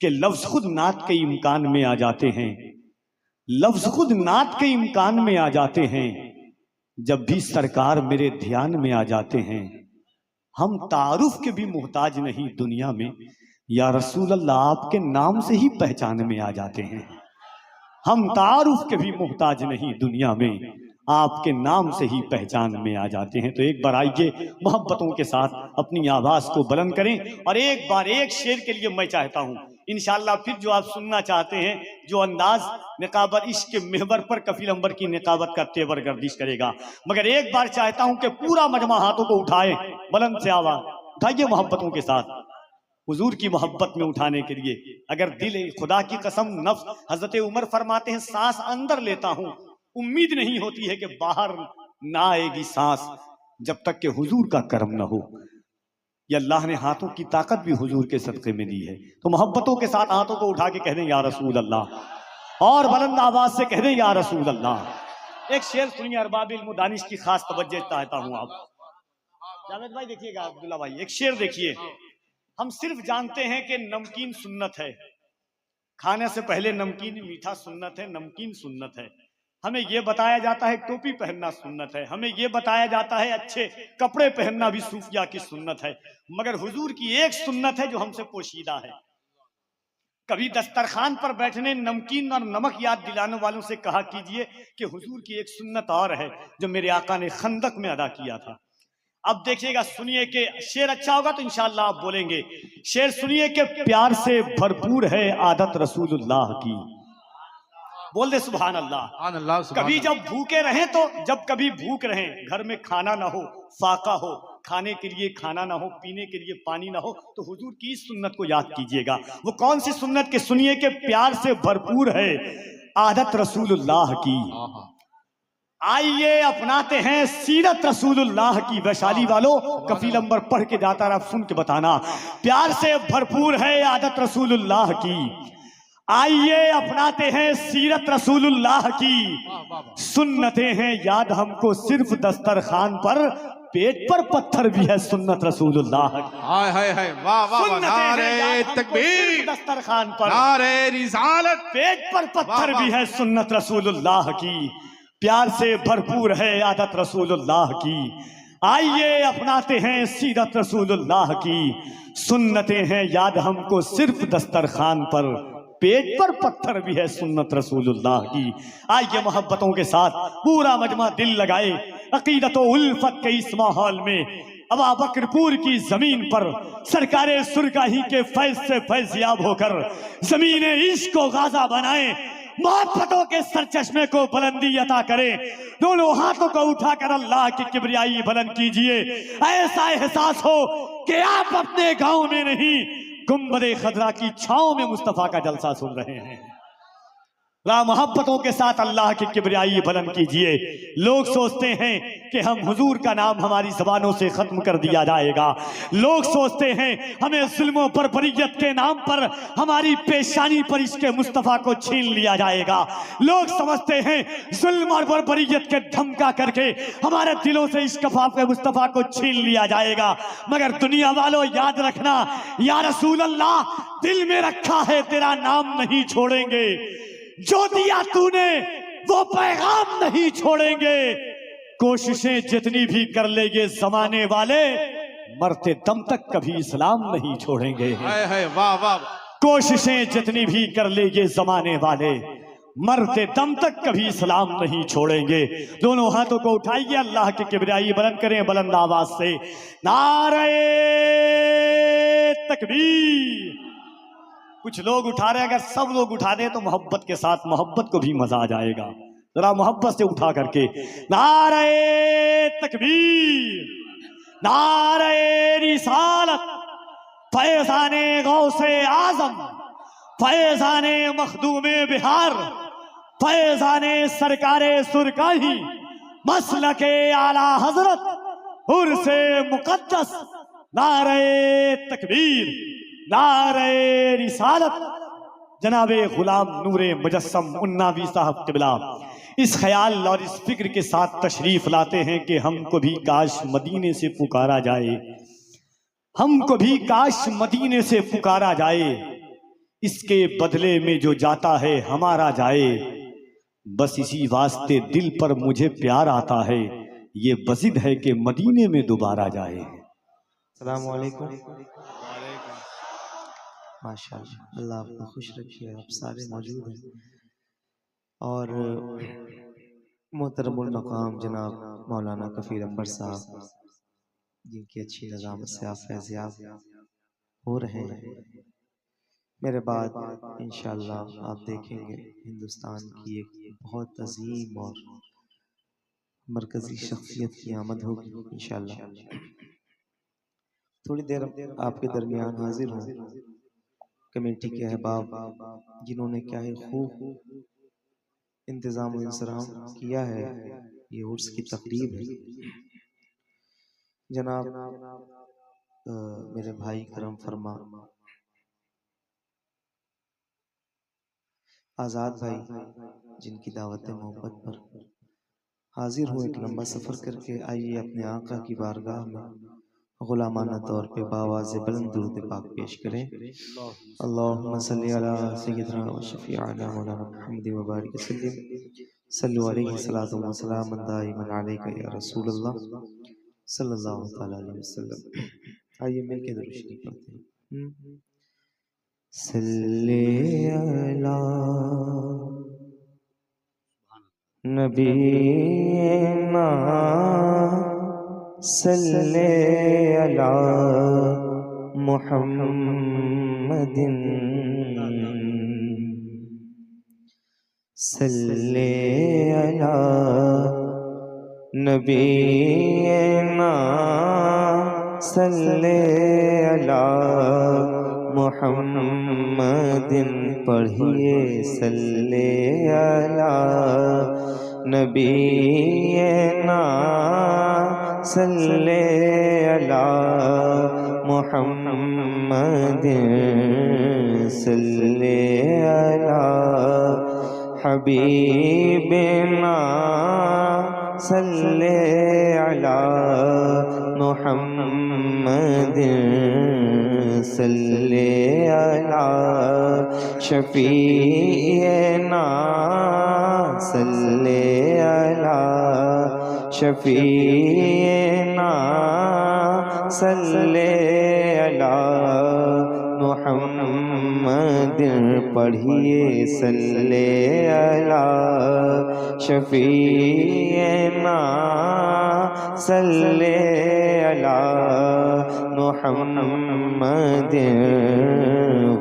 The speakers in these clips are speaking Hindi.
कि लफ्ज खुद नात के इम्कान में आ जाते हैं, लफ्ज खुद नात के इम्कान में आ जाते हैं, जब भी सरकार मेरे ध्यान में आ जाते हैं। हम तारुफ के भी मोहताज नहीं दुनिया में, या रसूल अल्लाह आपके नाम से ही पहचान में आ जाते हैं। हम तारुफ के भी मोहताज नहीं दुनिया में, आपके नाम से ही पहचान में आ जाते हैं। तो एक बार आइए मोहब्बतों के साथ अपनी आवाज को बुलंद करें और एक बार एक शेर के लिए मैं चाहता हूं इंशाअल्लाह फिर जो आप सुनना चाहते हैं, जो अंदाज निकाबत इश्क के महवर पर कफील अंबर की निकाबत का तेवर गर्दिश करेगा, मगर एक बार चाहता हूं कि पूरा मजमा हाथों को उठाए, बुलंद से आवाज उठाइए मोहब्बतों के साथ, हुजूर की मोहब्बत में उठाने के लिए। अगर दिल खुदा की कसम नफ्स हजरत उमर फरमाते हैं सांस अंदर लेता हूं, उम्मीद नहीं होती है कि बाहर ना आएगी सांस जब तक कि हुजूर का करम ना हो। ये अल्लाह ने हाथों की ताकत भी हुजूर के सदक़े में दी है। तो मोहब्बतों के साथ हाथों को उठा के कह दें या रसूल अल्लाह, और बुलंद आवाज से कह दें या रसूल अल्लाह। एक शेर सुनिए, अरबाब इल्म दानिश की खास तवज्जो चाहता हूं आप। जावेद भाई देखिएगा, अब्दुल्ला भाई एक शेर देखिए। हम सिर्फ जानते हैं कि नमकीन सुन्नत है, खाने से पहले नमकीन मीठा सुन्नत है, नमकीन सुन्नत है। हमें यह बताया जाता है टोपी पहनना सुन्नत है, हमें यह बताया जाता है अच्छे कपड़े पहनना भी सूफिया की सुन्नत है, मगर हुजूर की एक सुन्नत है जो हमसे पोशीदा है। कभी दस्तरखान पर बैठने नमकीन और नमक याद दिलाने वालों से कहा कीजिए कि हुजूर की एक सुन्नत और है जो मेरे आका ने खंदक में अदा किया था। अब देखिएगा, सुनिए कि शेर अच्छा होगा तो इंशाअल्लाह आप बोलेंगे। शेर सुनिए कि प्यार से भरपूर है आदत रसूलुल्लाह की, बोल दे सुभान अल्लाह। कभी जब भूखे रहें तो जब कभी भूख रहें, घर में खाना ना हो, फाका हो, खाने के लिए खाना ना हो, पीने के लिए पानी ना हो, तो हुजूर की इस सुन्नत को याद कीजिएगा। वो कौन सी सुन्नत के सुनिए कि प्यार से भरपूर है आदत रसूलुल्लाह की, आइए अपनाते हैं सीरत रसूलुल्लाह की। वैशाली वालों कफील अंबर पढ़ के जाता रहा, सुन के बताना। प्यार से भरपूर है आदत रसूलुल्लाह की, आइए अपनाते हैं सीरत रसूलुल्लाह की। सुन्नतें हैं याद हमको सिर्फ दस्तरखान पर, पेट पर पत्थर भी है सुन्नत रसूलुल्लाह की। हाय हाय हाय, वाह वाह, नारे तकबीर, दस्तरखान पर नारे रिसालत, पेट पर पत्थर भी है सुन्नत रसूलुल्लाह की। प्यार से भरपूर है आदत रसूलुल्लाह की, आइए अपनाते हैं सीरत रसूलुल्लाह की। सुन्नतें हैं याद हमको सिर्फ दस्तरखान पर, पेट पर पत्थर भी है सुन्नत रसूलुल्लाह की। आइए मोहब्बतों के साथ पूरा मजमा दिल लगाए अकीदत व उल्फत के इस माहौल में, अबा बकरपुर की जमीन पर सरकारे सुरगाही के फैज से फैजियाब होकर जमीने इश्क को गाजा बनाए, मोहब्बतों के सरचश्मे को बुलंदी अता करे। दोनों हाथों को उठाकर अल्लाह की किबरियाई बुलंद कीजिए। ऐसा एहसास हो कि आप अपने गांव में नहीं, गुंबदे खजरा की छांव में मुस्तफा का जलसा सुन रहे हैं। मोहब्बतों के साथ अल्लाह की किबरियाई बुलंद कीजिए। लोग सोचते हैं कि हम हुजूर का नाम हमारी जबानों से खत्म कर दिया जाएगा। लोग सोचते हैं हमें जुल्मों पर बरियत के नाम पर हमारी पेशानी पर इसके मुस्तफा को छीन लिया जाएगा। लोग समझते हैं जुल्म और बरबरियत के धमका करके हमारे दिलों से इस कफाफ मुस्तफा को छीन लिया जाएगा। मगर दुनिया वालों याद रखना, या रसूल अल्लाह दिल में रखा है तेरा नाम नहीं छोड़ेंगे, जो दिया तूने वो पैगाम नहीं छोड़ेंगे। कोशिशें जितनी भी कर लेंगे जमाने वाले, मरते दम तक कभी इस्लाम नहीं छोड़ेंगे। वाह वाह, कोशिशें जितनी भी कर लेंगे जमाने वाले, मरते दम तक कभी इस्लाम नहीं छोड़ेंगे। दोनों हाथों को उठाइए, अल्लाह की किबरियाई बुलंद करें बुलंद आवाज से, नारे तकबीर। कुछ लोग उठा रहे हैं, अगर सब लोग उठा दें तो मोहब्बत के साथ मोहब्बत को भी मजा आ जाएगा। जरा मोहब्बत से उठा करके नारे तकबीर, नारे रिसालत, फैजाने गौसे आजम, फैजाने मखदूमे बिहार, फैजाने सरकारे सुरकाही, मसलके आला हजरत उर्से मुकद्दस, नारे तकबीर, नारे रिसालत। जनाबे गुलाम नूरे मुजस्सम उन्नावी साहब किबला इस ख्याल और इस फिक्र के साथ तशरीफ लाते हैं कि हमको भी काश मदीने से पुकारा जाए, हमको भी काश मदीने से पुकारा जाए। इसके बदले में जो जाता है हमारा जाए, बस इसी वास्ते दिल पर मुझे प्यार आता है, ये वजिद है कि मदीने में दोबारा जाए। अस्सलाम वालेकुम। माशाअल्लाह, अल्लाह आपको खुश रखे, आप सारे मौजूद हैं। और मोहतरमुल मकाम जनाब मौलाना कफील अंबर साहब, जिनकी अच्छी निज़ामत से आप फैज़याब हो रहे हैं, मेरे बाद इंशाअल्लाह आप देखेंगे हिंदुस्तान की एक बहुत अजीम और मरकज़ी शख्सियत की आमद होगी इंशाअल्लाह। थोड़ी देर आपके दरमियान हाजिर हूँ कमेटी के अहबाब, जिन्होंने क्या है खूब इंतज़ाम और इंसराम किया है। ये उर्स की तकरीब है। जनाब मेरे भाई करम फरमा आज़ाद भाई, जिनकी दावत मोहब्बत पर हाजिर हूँ एक लंबा सफ़र करके। आइए अपने आका की बारगाह में गुलामाना तौर पे बावाज़ बुलंद दुरूद पाक पेश करें। अल्लाहुम्मा सल्ली अला सय्यिदना व शफ़ीअना मौलाना मुहम्मद व बारिक वसल्लिम सल्लु अलैहि सलातु व सलामुन दाइमन अलैका या रसूलल्लाह सल्लल्लाहु तआला अलैहि वसल्लम। आइए मिलके दुरूद शरीफ पढ़ते हैं। सल्ले अला नबीना सल्ले अला मुहम्मदिन सल्ले अला नबीना सल्ले अला मुहम्मदिन। पढ़िए सल्ले अला नबीना सल्ले अला मुहम्मदिन सल्ले अला हबीबिना सल्ले अला मुहम्मदिन सल्ले अला शफीना सल्ले अला शफीना सल्ले अला मुहम्मदिन। पढ़िए सल्ले अला शफीना सल्ले अला मुहम्मदिन।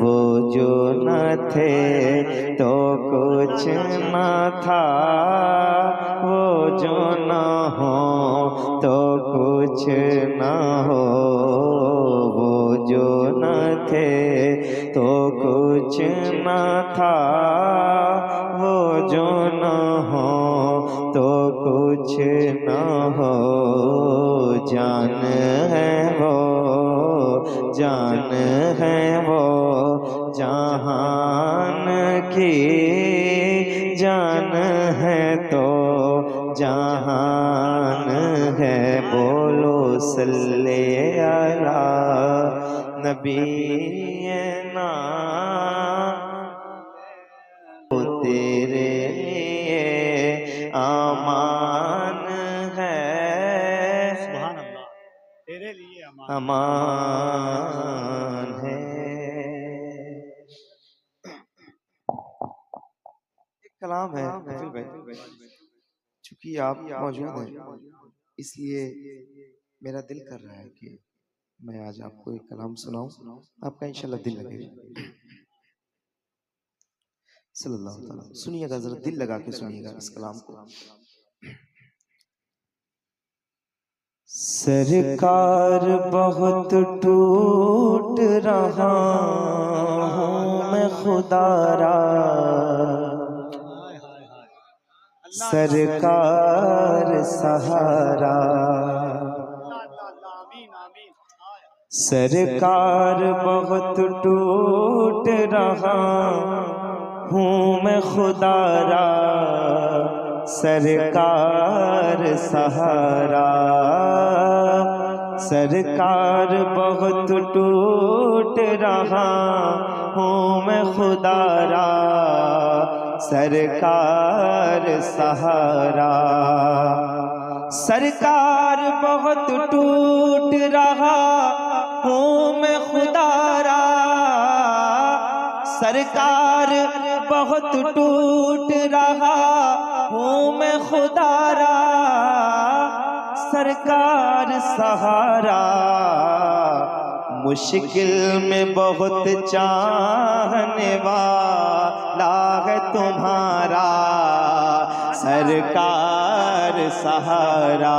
वो जो न थे तो कुछ न था, वो जो न हो तो कुछ न हो, वो जो न थे तो कुछ न था, वो जो न हो तो कुछ न हो। जान है वो, जान है वो जहान की, जान है तो जहान है। बोलो सल्ले अला नबीना, तेरे लिए आमान है, सुभान अल्लाह, तेरे लिए अमान है। एक कलाम है कफील भाई, चूंकि आप मौजूद हैं इसलिए मेरा दिल कर रहा है कि मैं आज आपको एक कलाम सुनाऊं, आपका इंशाल्लाह दिल लगेगा। सल्लल्लाहु अलैहि वसल्लम। सुनिएगा, जरा दिल लगा के सुनिएगा इस कलाम को। सरकार बहुत टूट रहा हूँ मैं खुदारा, सरकार सहारा, सरकार बहुत टूट रहा हूँ मैं खुदारा, सरकार सहारा। सरकार बहुत टूट रहा हूँ मैं खुदारा, सरकार सहारा। सरकार बहुत टूट रहा हूँ मैं खुदारा, सरकार बहुत टूट रहा हूँ मैं खुदारा, सरकार सहारा। मुश्किल में बहुत चाहने वाला है तुम्हारा, सरकार सहारा।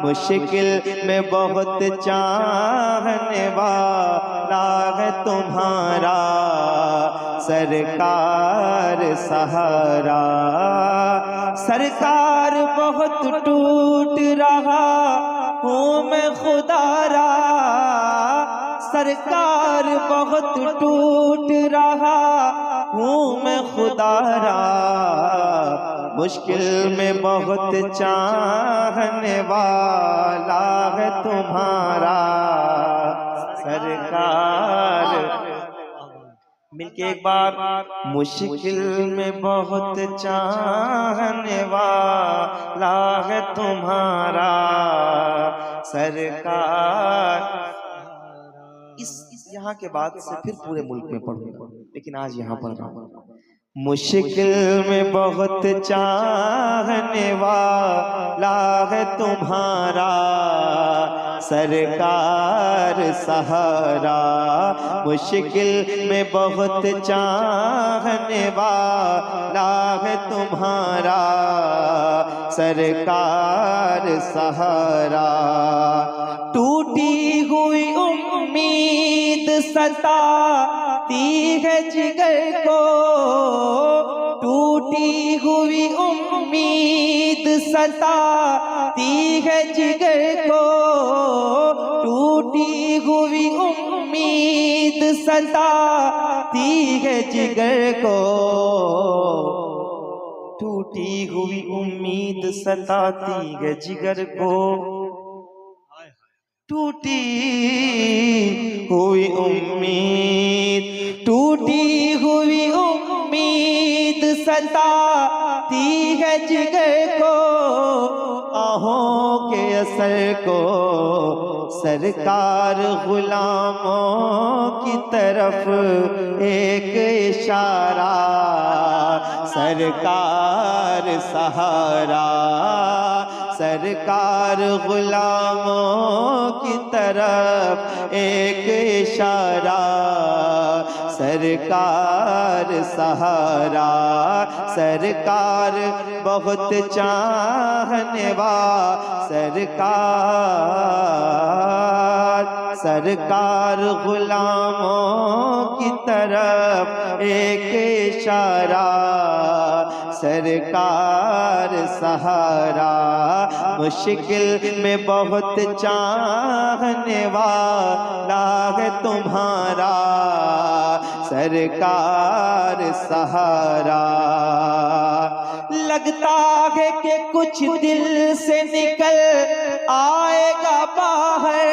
मुश्किल में बहुत चाहने वाला है तुम्हारा, सरकार सहारा। सरकार बहुत टूट रहा हूँ मैं खुदारा, सरकार बहुत टूट रहा हूँ मैं खुदारा। मुश्किल में बहुत चाहने वाला है तुम्हारा, सरकार। मिलके एक बार, मुश्किल में बहुत चाहने वाला है तुम्हारा, सरकार। इस यहाँ के बाद से फिर पूरे मुल्क में पढ़ूंगा, लेकिन आज यहाँ पढ़ रहा हूँ। मुश्किल में बहुत चाहने वाला है तुम्हारा, सरकार सहारा। मुश्किल में बहुत चाहने वाला है तुम्हारा, सरकार सहारा। टूटी हुई उम्मीद सताती है जिगर को, टूटी हुई उम्मीद सताती है जिगर को, टूटी हुई उम्मीद सताती है जिगर को, टूटी हुई उम्मीद सताती है जिगर को, टूटी हुई उम्मीद, टूटी हुई उम्मीद सताती है जिगर को, आहों के असर को, सरकार गुलामों की तरफ एक इशारा, सरकार सहारा। सरकार गुलामों की तरफ एक इशारा, सरकार सहारा। सरकार बहुत चाहने वाला, सरकार, सरकार गुलामों की तरफ एक इशारा, सरकार सहारा। मुश्किल में बहुत चाहने वाला है तुम्हारा, सरकार सहारा। लगता है कि कुछ दिल से निकल आएगा बाहर,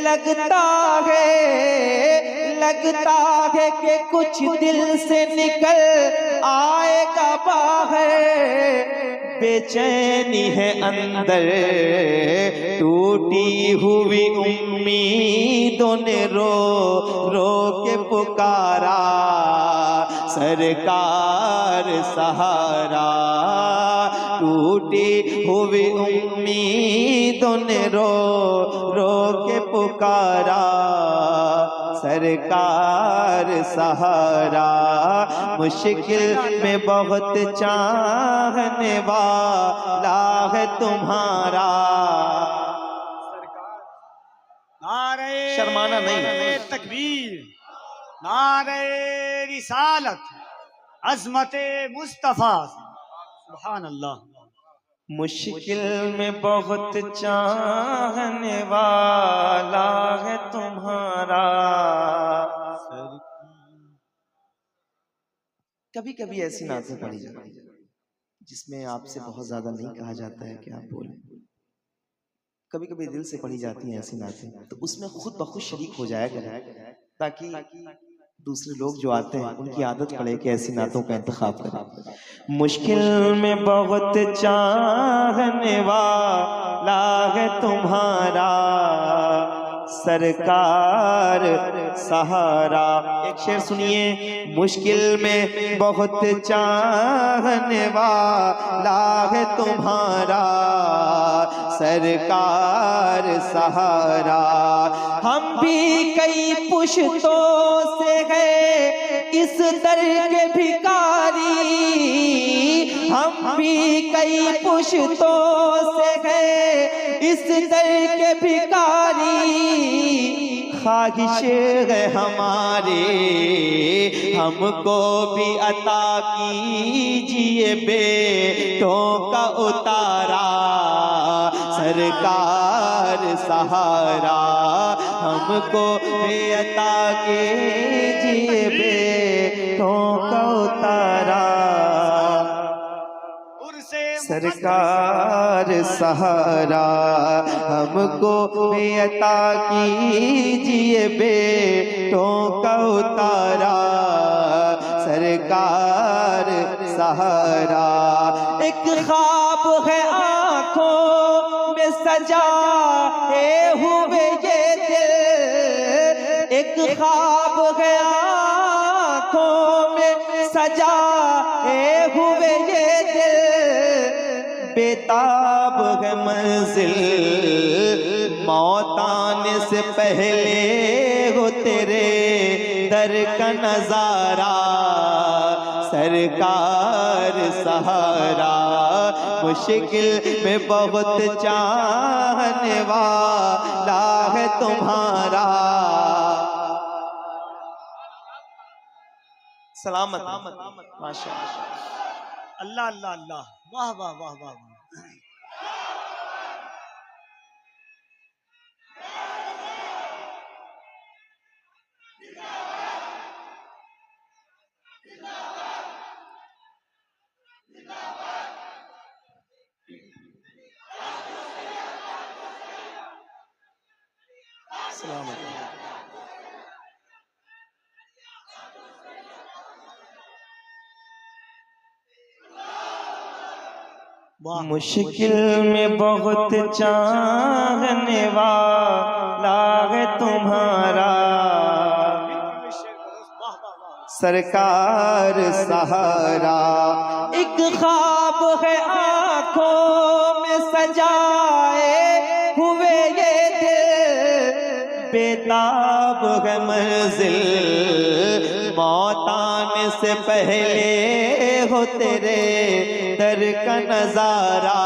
लगता है कि कुछ दिल से निकल आएगा बाहर, बेचैनी है अंदर, टूटी हुई उम्मीदों ने रो रो के पुकारा, सरकार सहारा। टूटी हुई उम्मीदों ने रो रो के पुकारा, सरकार सहारा। मुश्किल में बहुत चाहने वाला है तुम्हारा, नारे शर्माना नहीं। तकबीर, नारे रिसालत, अज़मते मुस्तफा, सुभान अल्लाह। मुश्किल में बहुत चाहने वाला है तुम्हारा। कभी कभी ऐसी नातें पढ़ी जाती हैं जिसमें आपसे बहुत ज्यादा नहीं कहा जाता है कि आप बोलें, कभी कभी दिल से पढ़ी जाती हैं ऐसी नातें, तो उसमें खुद ब खुद शरीक हो जाया करें, ताकि दूसरे लोग जो आते हैं उनकी आदत पड़े कि ऐसी नातों का इंतखाब करें। मुश्किल में बहुत चाहने वाला है तुम्हारा सरकार सहारा। एक शेर सुनिए। मुश्किल में बहुत चाहने वाला है तुम्हारा सरकार सहारा। हम भी कई पुश्तों से है इस दर के भिखारी, हम भी कई पुश्तों से है इस दर के भिखारी। ख्वाहिश है हमारे हमको भी अता कीजिए बेटों का उतारा सरकार सहारा। हमको भी अता कीजिए बेटों का उतारा सरकार सहारा। हमको भी अता कीजिए बेटों का उतारा सरकार सहारा। एक ख्वाब है आँखों में सजाए हुए ये दिल, एक ख्वाब है आँखों में सजाए हुए ये दिल। बेताब है मंजिल मौत आने से पहले हो तेरे दर का नजारा सरकार सहारा। मुश्किल में बहुत चाहने वाला है तुम्हारा सलामत माशाअल्लाह। अल्लाह अल्लाह अल्लाह, वाह वाह वाह वाह वाह। मुश्किल में बहुत चाहने वाला है तुम्हारा सरकार सहारा। एक ख्वाब है आँखों में सजाए हुए ये दिल। बेताब है मंजिल मौत आने से पहले हो तेरे दर का नजारा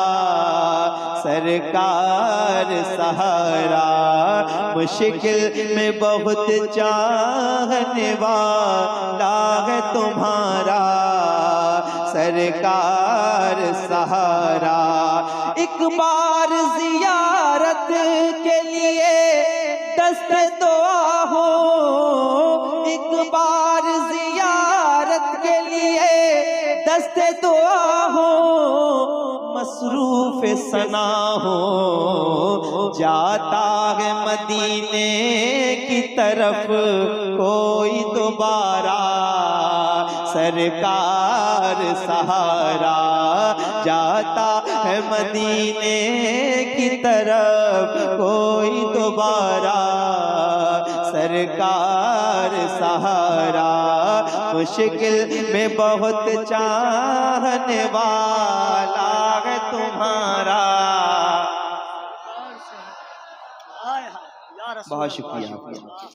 सरकार सहारा। मुश्किल में बहुत चाहने वाला है तुम्हारा सरकार सहारा। एक बार जियारत के लिए दस्ते दुआ हो, एक बार जियारत के लिए दस्ते दुआ हो। मसरूफ सना हो जाता है मदीने की तरफ कोई दोबारा सरकार सहारा। जाता है मदीने की तरफ कोई दोबारा सरकार सहारा। मुश्किल में बहुत चाहने वाला है तुम्हारा। बहुत शुक्रिया।